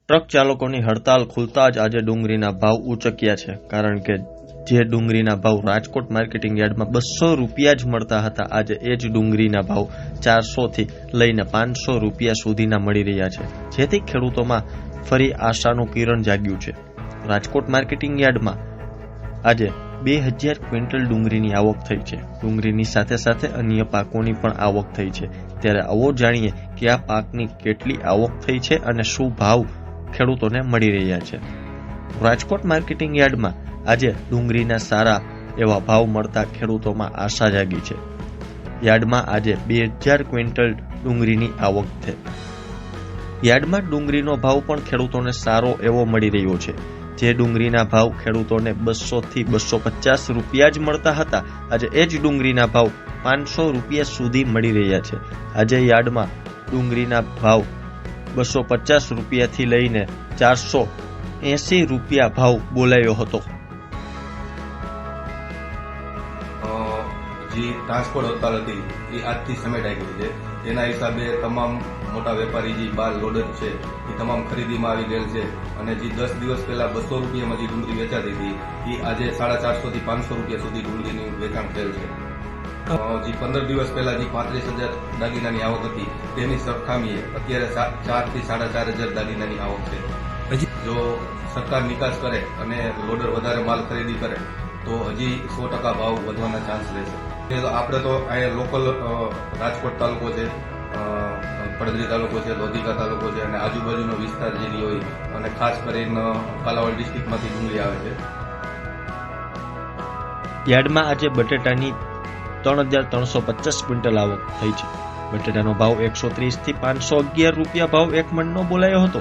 Truck ચાલકોની હડતાલ ખુલતા જ આજે ડુંગળીના ભાવ ઉચક્યા છે, કારણ કે જે ડુંગળીના ભાવ રાજકોટ માર્કેટિંગ યાર્ડમાં 200 રૂપિયા જ મળતા હતા, આજે એ જ ડુંગળીના ભાવ 400 થી લઈને 500 રૂપિયા સુધીના મળી રહ્યા છે, જેથી ખેડૂતોમાં ફરી આશાનું કિરણ જાગ્યું છે। રાજકોટ માર્કેટિંગ યાર્ડમાં આજે 2000 ક્વિન્ટલ ડુંગળીની આવક થઈ છે। ડુંગળીની સાથે સાથે અન્ય પાકોની પણ આવક થઈ છે। ત્યારે આવો જાણીએ કે આ પાકની કેટલી આવક થઈ છે અને શું ભાવ ખેડૂતોને મળી રહ્યા છે। રાજકોટ માર્કેટિંગ યાર્ડમાં આજે ડુંગળીના સારા એવા ભાવ મળતા ખેડૂતોમાં આશા જાગી છે। યાર્ડમાં આજે 2000 ક્વિન્ટલ ડુંગળીની આવક છે। યાર્ડમાં ડુંગળીનો ભાવ પણ ખેડૂતોને સારો એવો મળી રહ્યો છે। જે ડુંગળીના ભાવ ખેડૂતોને 200 થી 250 રૂપિયા જ મળતા હતા, આજે એ જ ડુંગળીના ભાવ 500 રૂપિયા સુધી મળી રહ્યા છે। આજે યાર્ડમાં ડુંગળીના ભાવ 250 રૂપિયાથી લઈને 480 રૂપિયા ભાવ બોલાયો હતો। જે ટ્રાન્સપોર્ટ હડતાલ હતી એ આજથી સમેટાઈ ગઈ છે। તેના હિસાબે તમામ મોટા વેપારી જે બાર લોડર છે એ તમામ ખરીદીમાં આવી ગયેલ છે અને જે 10 દિવસ પહેલા 200 રૂપિયામાં જે ડુંગળી વેચાતી હતી એ આજે 450 થી 500 રૂપિયા સુધી ડુંગળીનું વેચાણ થયેલ છે। જે 15 દિવસ પહેલા જે 35,000 દાગીનાની આવક હતી તેની સરખામણીએ અત્યારે 4 થી 4,500 દાગીનાની આવક છે। જો સરકાર નિકાસ કરે અને લોડર વધારે માલ ખરીદી કરે તો હજી 100% ભાવ વધવાના ચાન્સ રહેશે। આપણે તો અહીંયા લોકલ રાજકોટ તાલુકો છે, પડદરી તાલુકો છે, લોધિકા તાલુકો છે અને આજુબાજુનો વિસ્તાર જે હોય અને ખાસ કરીને કાલાવાડ ડિસ્ટ્રિક્ટમાંથી ડુંગળી આવે છે। યાર્ડમાં આજે બટેટાની 3,350 ક્વિન્ટલ આવક થઈ છે। બટેટાનો ભાવ 130 થી 511 રૂપિયા ભાવ એક મણનો બોલાયો હતો।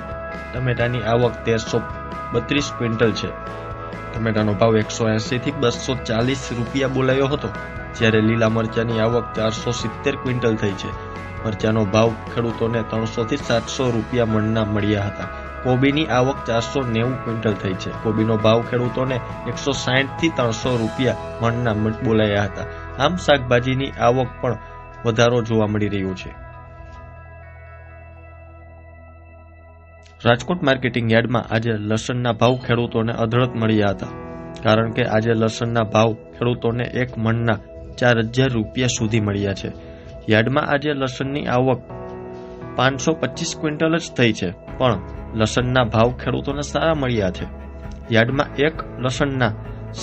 ટમેટાની આવક 1332 ક્વિન્ટલ છે। ટમેટાનો ભાવ 180 થી 240 રૂપિયા બોલાયો હતો, જ્યારે લીલા મરચાની આવક 470 ક્વિન્ટલ થઈ છે। મરચાનો ભાવ ખેડૂતોને 300 થી 700 રૂપિયા મણના મળ્યા હતા। કોબીની આવક 490 ક્વિન્ટલ થઈ છે। કોબીનો ભાવ ખેડૂતોને 160 થી 300 રૂપિયા મણના બોલાયા હતા। આમ શાકભાજીની આવક પણ વધારો જોવા મળી રહ્યો છે। રાજકોટ માર્કેટિંગ યાર્ડમાં આજે લસણના ભાવ ખેડૂતોને અધળક મળ્યા હતા, કારણ કે આજે લસણના ભાવ ખેડૂતોને એક મણના 4,000 રૂપિયા સુધી મળ્યા છે। યાર્ડમાં આજે લસણની આવક 525 ક્વિન્ટલ જ થઈ છે, પણ લસણના ભાવ ખેડૂતોને સારા મળ્યા છે। યાર્ડમાં એક લસણના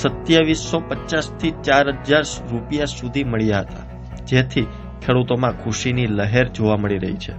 2750 થી 4,000 રૂપિયા સુધી મળ્યા હતા, જેથી ખેડૂતોમાં ખુશીની લહેર જોવા મળી રહી છે।